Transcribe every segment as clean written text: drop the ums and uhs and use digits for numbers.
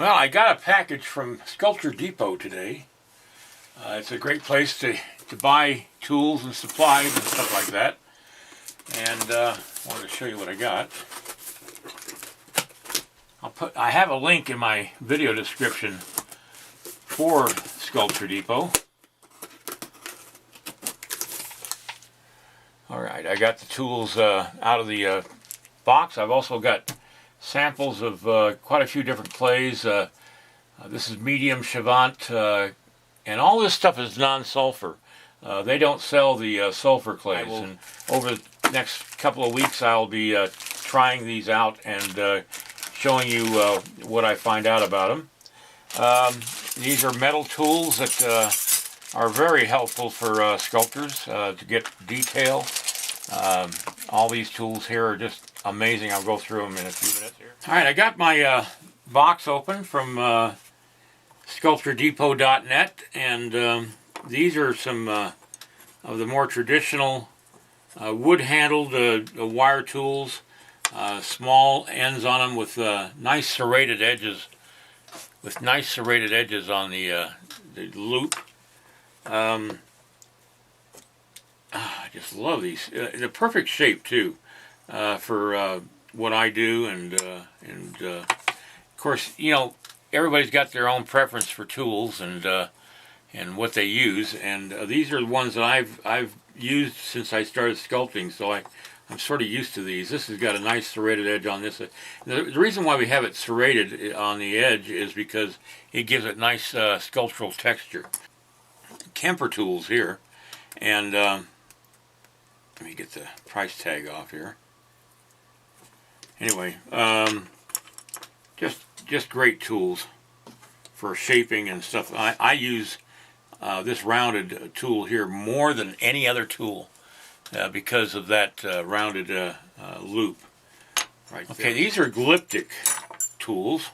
Well, I got a package from Sculpture Depot today. It's a great place to buy tools and supplies and stuff like that. And I wanted to show you what I got. I have a link in my video description for Sculpture Depot. Alright, I got the tools out of the box. I've also got samples of quite a few different clays. This is medium Chavant, and all this stuff is non-sulfur. They don't sell the sulfur clays, and over the next couple of weeks I'll be trying these out and showing you what I find out about them. These are metal tools that are very helpful for sculptors to get detail. All these tools here are just amazing. I'll go through them in a few minutes here. Alright, I got my box open from SculptureDepot.net, and these are some of the more traditional wood-handled wire tools, small ends on them with nice serrated edges, on the loop. I just love these. The perfect shape too for what I do, and of course, you know, everybody's got their own preference for tools and what they use, and these are the ones that I've used since I started sculpting, so I'm sort of used to these. This has got a nice serrated edge on this. The reason why we have it serrated on the edge is because it gives it nice sculptural texture. KEMPER tools here, and let me get the price tag off here. Anyway, just great tools for shaping and stuff. I use this rounded tool here more than any other tool because of that rounded loop. Right. Okay, these are Glyptic tools,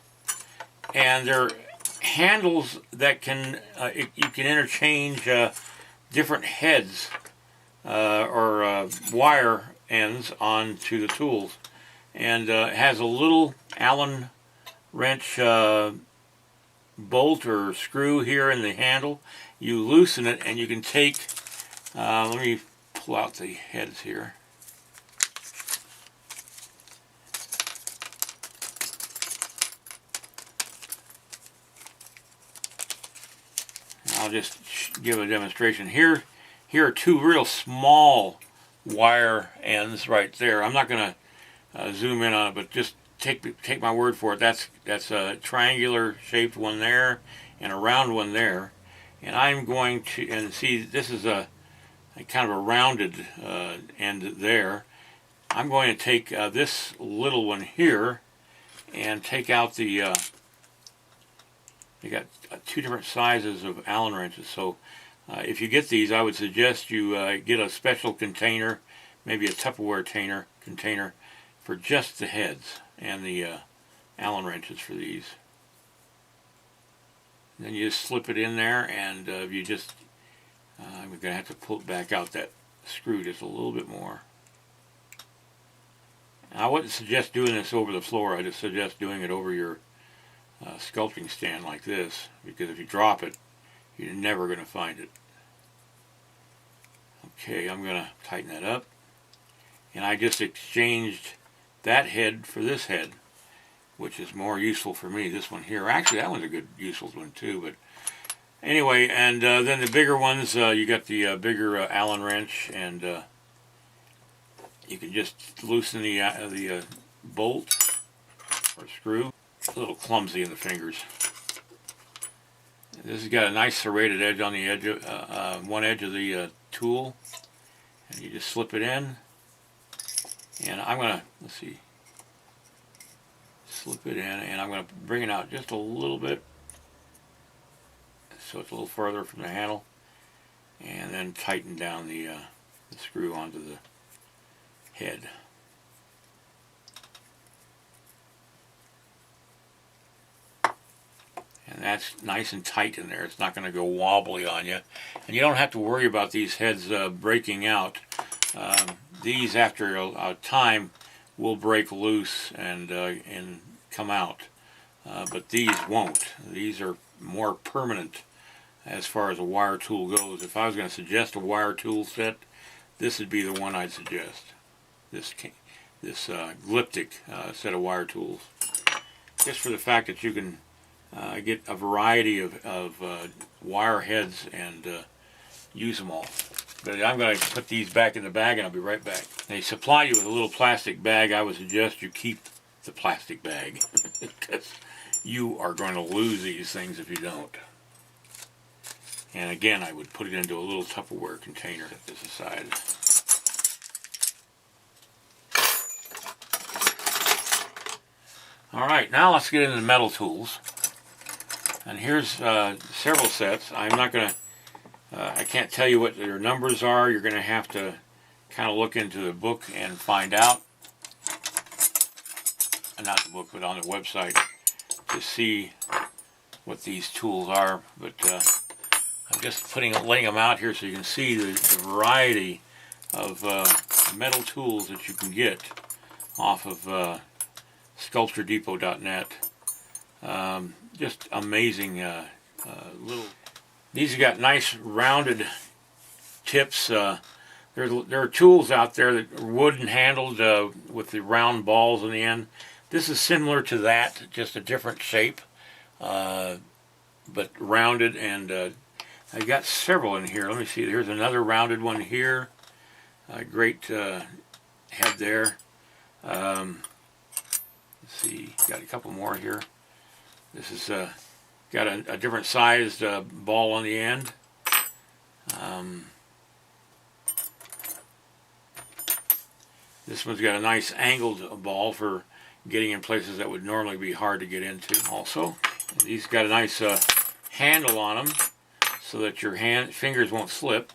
and they're handles that can you can interchange different heads or wire ends onto the tools, and it has a little Allen wrench bolt or screw here in the handle. You loosen it and you can take, let me pull out the heads here. I'll just give a demonstration. Here are two real small wire ends right there. I'm not going to zoom in on it, but just take my word for it. That's a triangular shaped one there and a round one there. And I'm going to, and see, this is a kind of a rounded end there. I'm going to take this little one here and take out the you got two different sizes of Allen wrenches, so if you get these, I would suggest you get a special container, maybe a Tupperware container for just the heads and the Allen wrenches for these. And then you just slip it in there, and you just I'm going to have to pull it back out, that screw, just a little bit more. And I wouldn't suggest doing this over the floor. I just suggest doing it over your sculpting stand like this, because if you drop it, you're never going to find it. Okay, I'm going to tighten that up, and I just exchanged that head for this head, which is more useful for me. This one here, actually that one's a good useful one too, but anyway, and then the bigger ones, you got the bigger Allen wrench, and you can just loosen the bolt or screw. A little clumsy in the fingers. This has got a nice serrated edge on the edge of one edge of the tool, and you just slip it in. And I'm gonna, let's see, slip it in, and I'm gonna bring it out just a little bit, so it's a little further from the handle, and then tighten down the screw onto the head. And that's nice and tight in there. It's not going to go wobbly on you. And you don't have to worry about these heads breaking out. These, after a time, will break loose and come out. but these won't. These are more permanent as far as a wire tool goes. If I was going to suggest a wire tool set, this would be the one I'd suggest. This Glyptic set of wire tools. Just for the fact that you can get a variety of wire heads and use them all. But I'm going to put these back in the bag and I'll be right back. They supply you with a little plastic bag. I would suggest you keep the plastic bag because you are going to lose these things if you don't. And again, I would put it into a little Tupperware container. Set this aside. Alright, now let's get into the metal tools. And here's several sets. I'm not going to, I can't tell you what their numbers are. You're going to have to kind of look into the book and find out. Not the book, but on the website to see what these tools are. But I'm just laying them out here so you can see the variety of metal tools that you can get off of SculptureDepot.net. Just amazing little. These have got nice rounded tips. There are tools out there that are wooden handled with the round balls in the end. This is similar to that, just a different shape, but rounded. And I've got several in here. Let me see. Here's another rounded one here. Great head there. Let's see. Got a couple more here. This is got a different sized ball on the end. This one's got a nice angled ball for getting in places that would normally be hard to get into also. And these got a nice handle on them so that your fingers won't slip.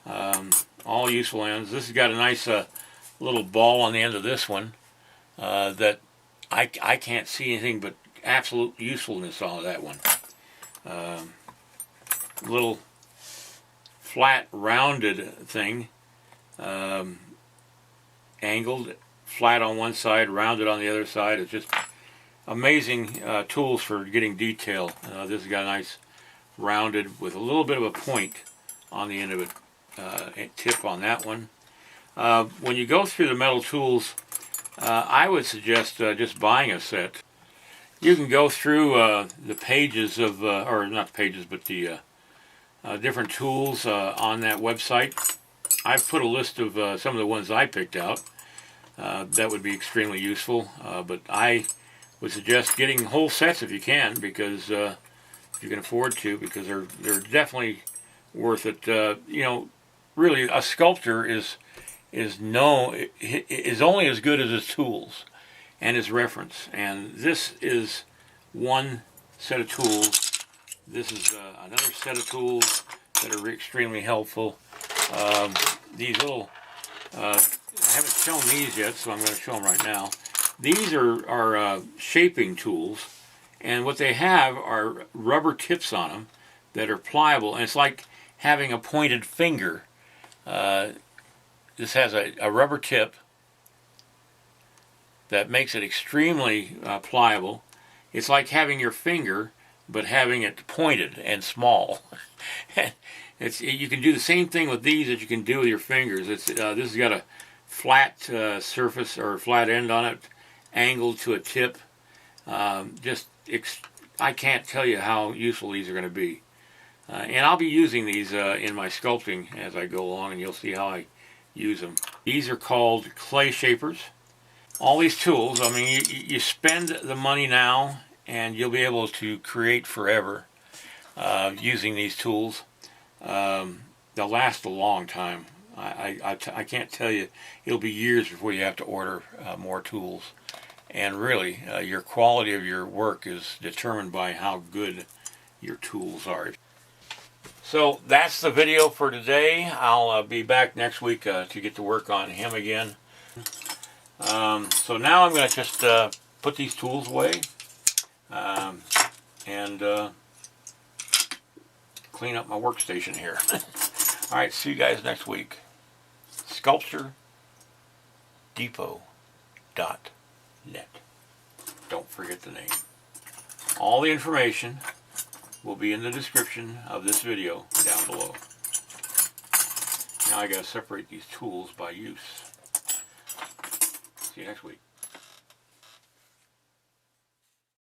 All useful ends. This has got a nice little ball on the end of this one that I can't see anything but absolute usefulness on that one. Little flat rounded thing, angled, flat on one side, rounded on the other side. It's just amazing tools for getting detail. This has got a nice rounded with a little bit of a point on the end of it, tip on that one. When you go through the metal tools, I would suggest just buying a set. You can go through the pages of, or not pages, but the different tools on that website. I've put a list of some of the ones I picked out. That would be extremely useful, but I would suggest getting whole sets if you can, because if you can afford to, because they're definitely worth it. You know, really, a sculptor is only as good as his tools and his reference. And this is one set of tools. This is another set of tools that are extremely helpful. These little, I haven't shown these yet, so I'm going to show them right now. These are shaping tools, and what they have are rubber tips on them that are pliable, and it's like having a pointed finger. This has a rubber tip that makes it extremely pliable. It's like having your finger, but having it pointed and small. You can do the same thing with these that you can do with your fingers. This has got a flat surface or flat end on it, angled to a tip. I can't tell you how useful these are going to be. And I'll be using these in my sculpting as I go along, and you'll see how I use them. These are called clay shapers. All these tools, I mean, you spend the money now and you'll be able to create forever using these tools. They'll last a long time. I can't tell you, it'll be years before you have to order more tools. And really, your quality of your work is determined by how good your tools are. So that's the video for today. I'll be back next week to get to work on him again. So now I'm going to just put these tools away and clean up my workstation here. Alright, see you guys next week. SculptureDepot.net. Don't forget the name. All the information will be in the description of this video down below. Now I got to separate these tools by use. See you next week.